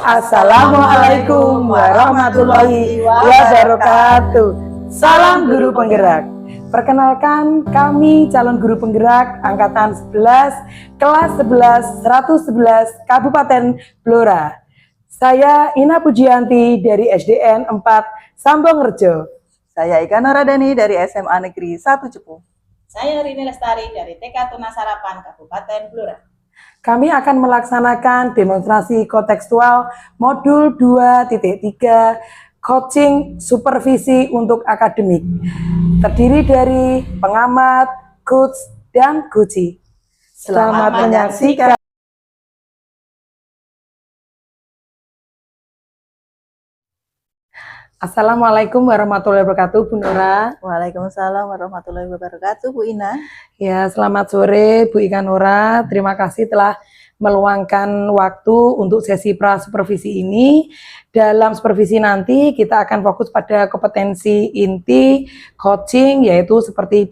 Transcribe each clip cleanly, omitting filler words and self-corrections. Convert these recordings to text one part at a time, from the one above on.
Assalamualaikum warahmatullahi wabarakatuh. Salam guru penggerak. Perkenalkan, kami calon guru penggerak angkatan 11 kelas 11 111 Kabupaten Blora. Saya Ina Pujianti dari SDN 4 Sambongrejo. Saya Ika Noradani dari SMA Negeri 1 Cepu. Saya Rini Lestari dari TK Tunasarapan Kabupaten Blora. Kami akan melaksanakan demonstrasi kontekstual modul 2.3 coaching supervisi untuk akademik. Terdiri dari pengamat, coach, dan coachee. Selamat menyaksikan. Assalamualaikum warahmatullahi wabarakatuh, Bu Nora. Waalaikumsalam warahmatullahi wabarakatuh, Bu Ina. Ya, selamat sore Bu Ika Nora. Terima kasih telah meluangkan waktu untuk sesi pra-supervisi ini. Dalam supervisi nanti kita akan fokus pada kompetensi inti coaching, yaitu seperti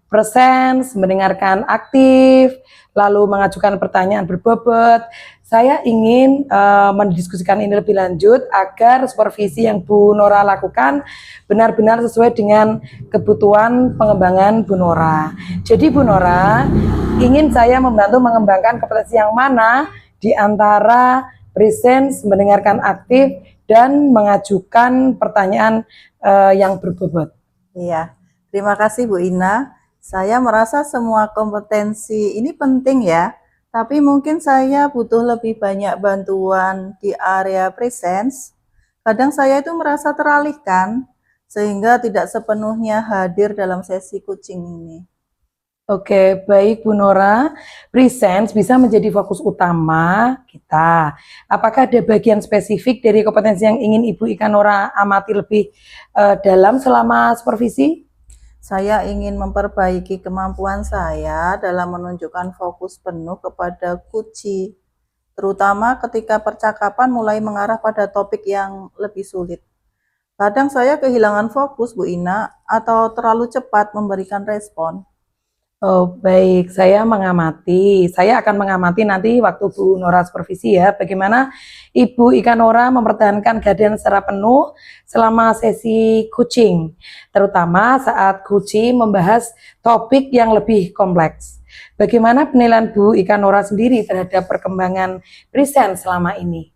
presence, mendengarkan aktif, lalu mengajukan pertanyaan berbobot. Saya ingin mendiskusikan ini lebih lanjut agar supervisi yang Bu Nora lakukan benar-benar sesuai dengan kebutuhan pengembangan Bu Nora. Jadi Bu Nora, ingin saya membantu mengembangkan kompetensi yang mana di antara presence, mendengarkan aktif, dan mengajukan pertanyaan yang berbobot. Iya, terima kasih Bu Ina. Saya merasa semua kompetensi ini penting ya. Tapi mungkin saya butuh lebih banyak bantuan di area presence. Kadang saya itu merasa teralihkan, sehingga tidak sepenuhnya hadir dalam sesi coaching ini. Oke, baik Bu Nora. Presence bisa menjadi fokus utama kita. Apakah ada bagian spesifik dari kompetensi yang ingin Ibu Ika Nora amati lebih dalam selama supervisi? Saya ingin memperbaiki kemampuan saya dalam menunjukkan fokus penuh kepada coachee, terutama ketika percakapan mulai mengarah pada topik yang lebih sulit. Kadang saya kehilangan fokus, Bu Ina, atau terlalu cepat memberikan respon. Oh, baik, saya akan mengamati nanti waktu Bu Nora supervisi ya, bagaimana Ibu Ika Nora mempertahankan kehadiran secara penuh selama sesi coaching, terutama saat coaching membahas topik yang lebih kompleks. Bagaimana penilaian Bu Ika Nora sendiri terhadap perkembangan presence selama ini?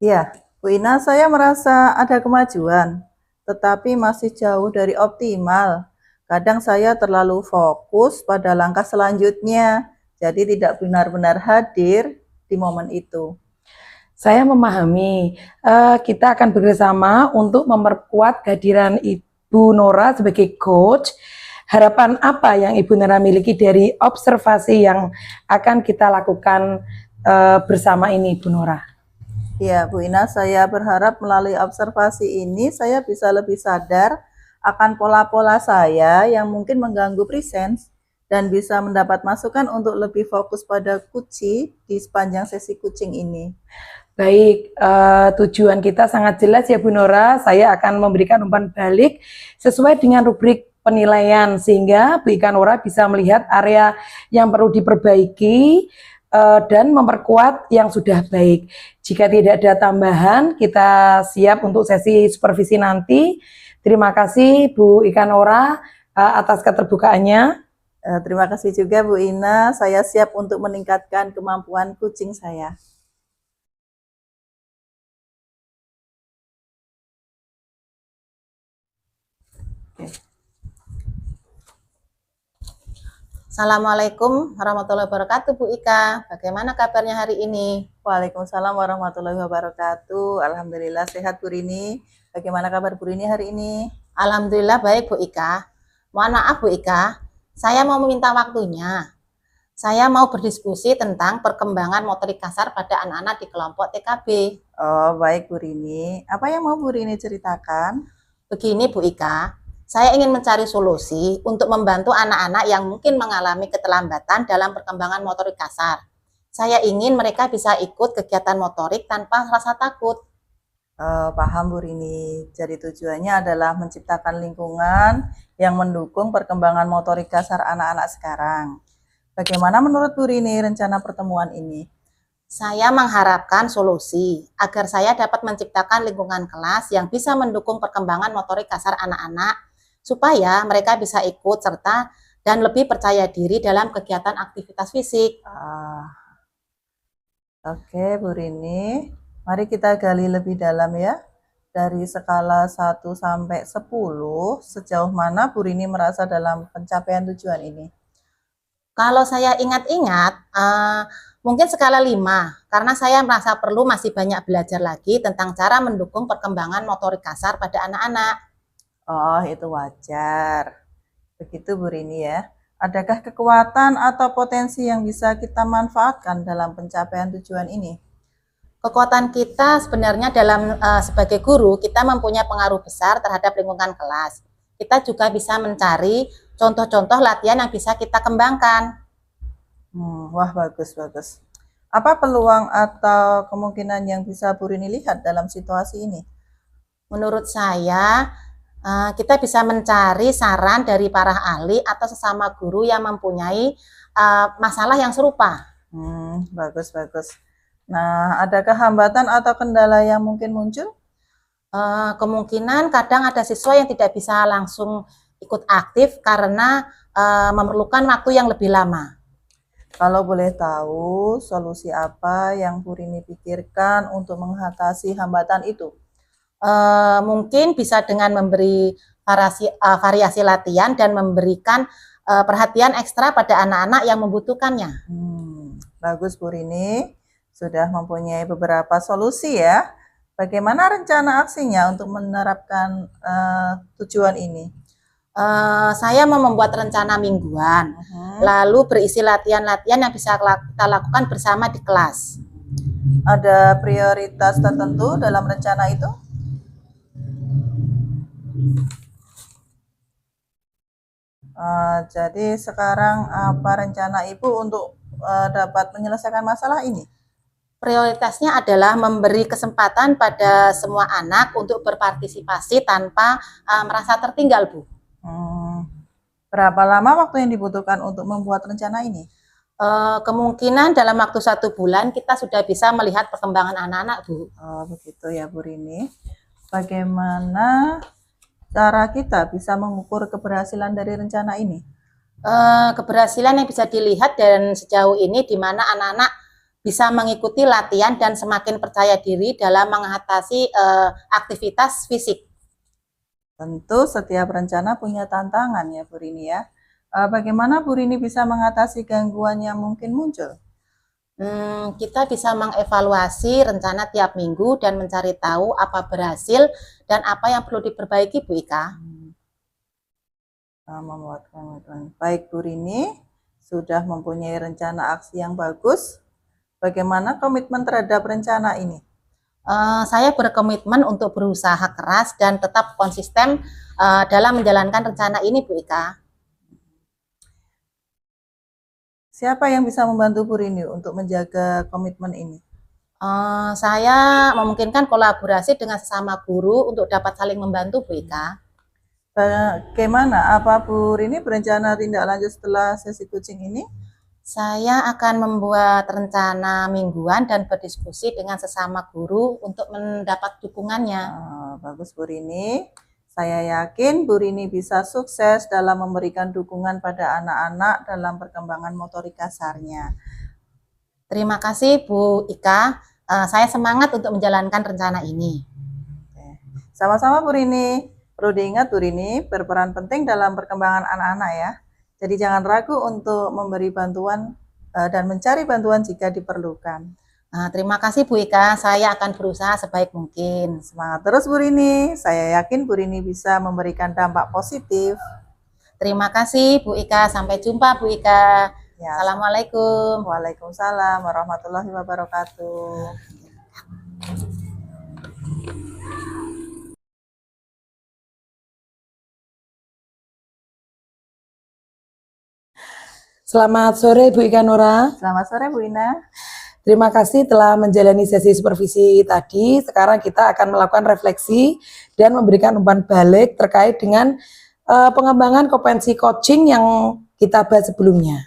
Ya, Bu Ina, saya merasa ada kemajuan, tetapi masih jauh dari optimal. Kadang saya terlalu fokus pada langkah selanjutnya, jadi tidak benar-benar hadir di momen itu. Saya memahami, kita akan bekerjasama untuk memperkuat kehadiran Ibu Nora sebagai coach. Harapan apa yang Ibu Nora miliki dari observasi yang akan kita lakukan bersama ini, Bu Nora? Ya, Bu Ina, saya berharap melalui observasi ini saya bisa lebih sadar akan pola-pola saya yang mungkin mengganggu presence dan bisa mendapat masukan untuk lebih fokus pada coachee di sepanjang sesi coaching ini. Baik, tujuan kita sangat jelas ya Bu Nora. Saya akan memberikan umpan balik sesuai dengan rubrik penilaian sehingga Bu Ika Nora bisa melihat area yang perlu diperbaiki dan memperkuat yang sudah baik. Jika tidak ada tambahan, kita siap untuk sesi supervisi nanti. Terima kasih Bu Ika Nora atas keterbukaannya. Terima kasih juga Bu Ina, saya siap untuk meningkatkan kemampuan coaching saya. Assalamualaikum warahmatullahi wabarakatuh, Bu Ika. Bagaimana kabarnya hari ini? Waalaikumsalam warahmatullahi wabarakatuh. Alhamdulillah sehat Bu Rini. Bagaimana kabar Bu Rini hari ini? Alhamdulillah baik, Bu Ika. Mohon maaf, Bu Ika. Saya mau meminta waktunya. Saya mau berdiskusi tentang perkembangan motorik kasar pada anak-anak di kelompok TKB. Oh, baik Bu Rini. Apa yang mau Bu Rini ceritakan? Begini, Bu Ika. Saya ingin mencari solusi untuk membantu anak-anak yang mungkin mengalami keterlambatan dalam perkembangan motorik kasar. Saya ingin mereka bisa ikut kegiatan motorik tanpa rasa takut. Paham Bu Rini. Jadi tujuannya adalah menciptakan lingkungan yang mendukung perkembangan motorik kasar anak-anak sekarang. Bagaimana menurut Bu Rini rencana pertemuan ini? Saya mengharapkan solusi agar saya dapat menciptakan lingkungan kelas yang bisa mendukung perkembangan motorik kasar anak-anak supaya mereka bisa ikut serta dan lebih percaya diri dalam kegiatan aktivitas fisik. Oke, Bu Rini. Mari kita gali lebih dalam ya. Dari skala 1 sampai 10, sejauh mana Bu Rini merasa dalam pencapaian tujuan ini? Kalau saya ingat-ingat, mungkin skala 5, karena saya merasa perlu masih banyak belajar lagi tentang cara mendukung perkembangan motorik kasar pada anak-anak. Oh, itu wajar. Begitu Bu Rini ya. Adakah kekuatan atau potensi yang bisa kita manfaatkan dalam pencapaian tujuan ini? Kekuatan kita sebenarnya dalam sebagai guru, kita mempunyai pengaruh besar terhadap lingkungan kelas. Kita juga bisa mencari contoh-contoh latihan yang bisa kita kembangkan. Wah, bagus. Apa peluang atau kemungkinan yang bisa Bu Rini lihat dalam situasi ini? Menurut saya, kita bisa mencari saran dari para ahli atau sesama guru yang mempunyai masalah yang serupa. Bagus. Nah, adakah hambatan atau kendala yang mungkin muncul? Kemungkinan kadang ada siswa yang tidak bisa langsung ikut aktif karena memerlukan waktu yang lebih lama. Kalau boleh tahu, solusi apa yang Bu Rini pikirkan untuk mengatasi hambatan itu? Mungkin bisa dengan memberi variasi latihan dan memberikan perhatian ekstra pada anak-anak yang membutuhkannya. Bagus Bu Rini, sudah mempunyai beberapa solusi ya. Bagaimana rencana aksinya untuk menerapkan tujuan ini? Saya mau membuat rencana mingguan, lalu berisi latihan-latihan yang bisa kita lakukan bersama di kelas. Ada prioritas tertentu dalam rencana itu? Jadi sekarang apa rencana Ibu untuk dapat menyelesaikan masalah ini? Prioritasnya adalah memberi kesempatan pada semua anak untuk berpartisipasi tanpa merasa tertinggal, Bu. Berapa lama waktu yang dibutuhkan untuk membuat rencana ini? Kemungkinan dalam waktu 1 bulan kita sudah bisa melihat perkembangan anak-anak, Bu. Oh, begitu ya Bu Rini. Bagaimana cara kita bisa mengukur keberhasilan dari rencana ini? Keberhasilan yang bisa dilihat dan sejauh ini di mana anak-anak bisa mengikuti latihan dan semakin percaya diri dalam mengatasi aktivitas fisik. Tentu setiap rencana punya tantangan ya Bu Rini ya. Bagaimana Bu Rini bisa mengatasi gangguan yang mungkin muncul? Kita bisa mengevaluasi rencana tiap minggu dan mencari tahu apa berhasil dan apa yang perlu diperbaiki, Bu Ika. Membuat komitmen. Baik Bu Rini, sudah mempunyai rencana aksi yang bagus. Bagaimana komitmen terhadap rencana ini? Saya berkomitmen untuk berusaha keras dan tetap konsisten dalam menjalankan rencana ini, Bu Ika. Siapa yang bisa membantu Bu Rini untuk menjaga komitmen ini? Saya memungkinkan kolaborasi dengan sesama guru untuk dapat saling membantu, Bu Ika. Bagaimana? Apa Bu Rini berencana tindak lanjut setelah sesi coaching ini? Saya akan membuat rencana mingguan dan berdiskusi dengan sesama guru untuk mendapat dukungannya. Bagus Bu Rini. Saya yakin Bu Rini bisa sukses dalam memberikan dukungan pada anak-anak dalam perkembangan motorik kasarnya. Terima kasih Bu Ika. Saya semangat untuk menjalankan rencana ini. Sama-sama Bu Rini. Perlu diingat Bu Rini berperan penting dalam perkembangan anak-anak ya. Jadi jangan ragu untuk memberi bantuan dan mencari bantuan jika diperlukan. Terima kasih Bu Ika, saya akan berusaha sebaik mungkin. Semangat terus Bu Rini, saya yakin Bu Rini bisa memberikan dampak positif. Terima kasih Bu Ika, sampai jumpa Bu Ika. Ya. Assalamualaikum. Waalaikumsalam warahmatullahi wabarakatuh. Selamat sore Bu Ika Nora. Selamat sore Bu Ina. Terima kasih telah menjalani sesi supervisi tadi. Sekarang kita akan melakukan refleksi dan memberikan umpan balik terkait dengan pengembangan kompetensi coaching yang kita bahas sebelumnya.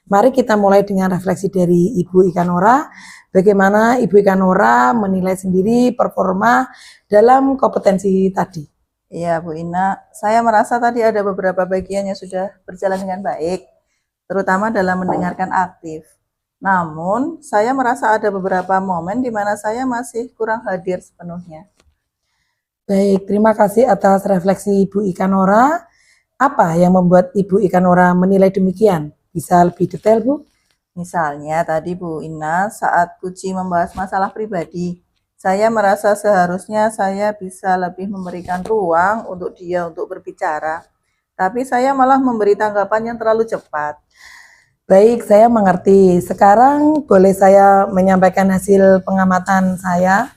Mari kita mulai dengan refleksi dari Ibu Ika Nora. Bagaimana Ibu Ika Nora menilai sendiri performa dalam kompetensi tadi? Iya, Bu Ina, saya merasa tadi ada beberapa bagian yang sudah berjalan dengan baik, terutama dalam mendengarkan aktif. Namun, saya merasa ada beberapa momen di mana saya masih kurang hadir sepenuhnya. Baik, terima kasih atas refleksi Ibu Ika Nora. Apa yang membuat Ibu Ika Nora menilai demikian? Bisa lebih detail, Bu? Misalnya tadi Bu Ina saat Kuci membahas masalah pribadi, saya merasa seharusnya saya bisa lebih memberikan ruang untuk dia untuk berbicara. Tapi saya malah memberi tanggapan yang terlalu cepat. Baik, saya mengerti. Sekarang boleh saya menyampaikan hasil pengamatan saya?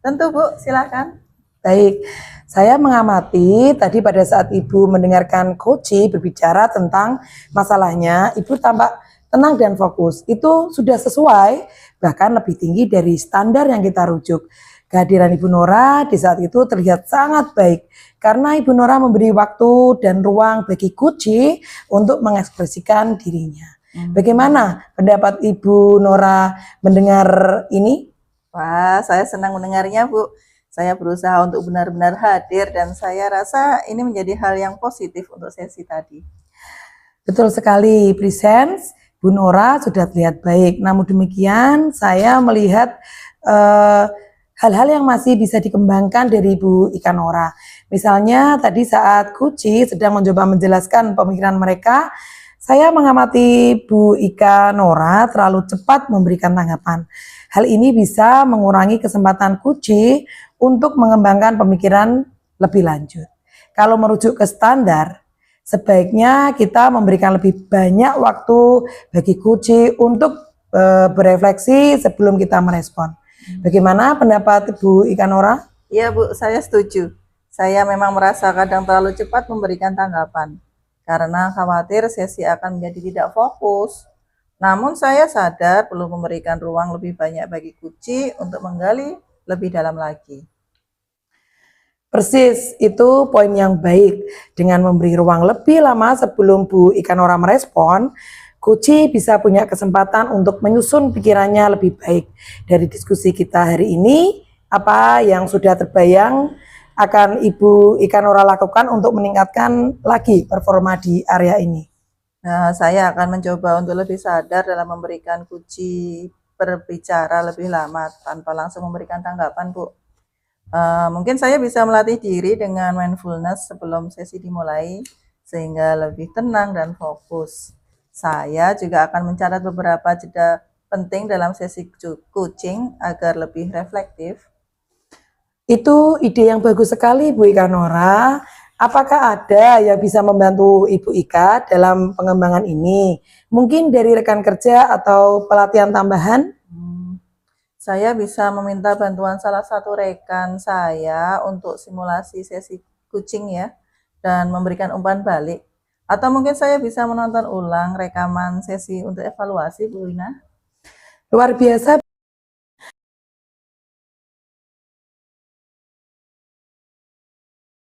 Tentu Bu, silakan. Baik, saya mengamati tadi pada saat Ibu mendengarkan Koci berbicara tentang masalahnya, Ibu tampak tenang dan fokus. Itu sudah sesuai, bahkan lebih tinggi dari standar yang kita rujuk. Kehadiran Ibu Nora di saat itu terlihat sangat baik, karena Ibu Nora memberi waktu dan ruang bagi Koci untuk mengekspresikan dirinya. Bagaimana pendapat Ibu Nora mendengar ini? Wah, saya senang mendengarnya Bu. Saya berusaha untuk benar-benar hadir dan saya rasa ini menjadi hal yang positif untuk sesi tadi. Betul sekali, Presence. Bu Nora sudah terlihat baik. Namun demikian, saya melihat hal-hal yang masih bisa dikembangkan dari Bu Ika Nora. Misalnya tadi saat Kuci sedang mencoba menjelaskan pemikiran mereka, saya mengamati Bu Ika Nora terlalu cepat memberikan tanggapan. Hal ini bisa mengurangi kesempatan Kuci untuk mengembangkan pemikiran lebih lanjut. Kalau merujuk ke standar, sebaiknya kita memberikan lebih banyak waktu bagi Kuci untuk berefleksi sebelum kita merespon. Bagaimana pendapat Bu Ika Nora? Iya Bu, saya setuju. Saya memang merasa kadang terlalu cepat memberikan tanggapan karena khawatir sesi akan menjadi tidak fokus. Namun saya sadar perlu memberikan ruang lebih banyak bagi Kuci untuk menggali lebih dalam lagi. Persis, itu poin yang baik. Dengan memberi ruang lebih lama sebelum Bu Ika Nora merespon, Kuci bisa punya kesempatan untuk menyusun pikirannya lebih baik. Dari diskusi kita hari ini, apa yang sudah terbayang akan Ibu Ika Nora lakukan untuk meningkatkan lagi performa di area ini? Nah, saya akan mencoba untuk lebih sadar dalam memberikan Kuci berbicara lebih lama tanpa langsung memberikan tanggapan, Bu. Mungkin saya bisa melatih diri dengan mindfulness sebelum sesi dimulai, sehingga lebih tenang dan fokus. Saya juga akan mencatat beberapa jeda penting dalam sesi coaching agar lebih reflektif. Itu ide yang bagus sekali, Bu Ika Nora. Apakah ada yang bisa membantu Ibu Ika dalam pengembangan ini? Mungkin dari rekan kerja atau pelatihan tambahan? Saya bisa meminta bantuan salah satu rekan saya untuk simulasi sesi coaching ya, dan memberikan umpan balik. Atau mungkin saya bisa menonton ulang rekaman sesi untuk evaluasi, Bu Ina. Luar biasa,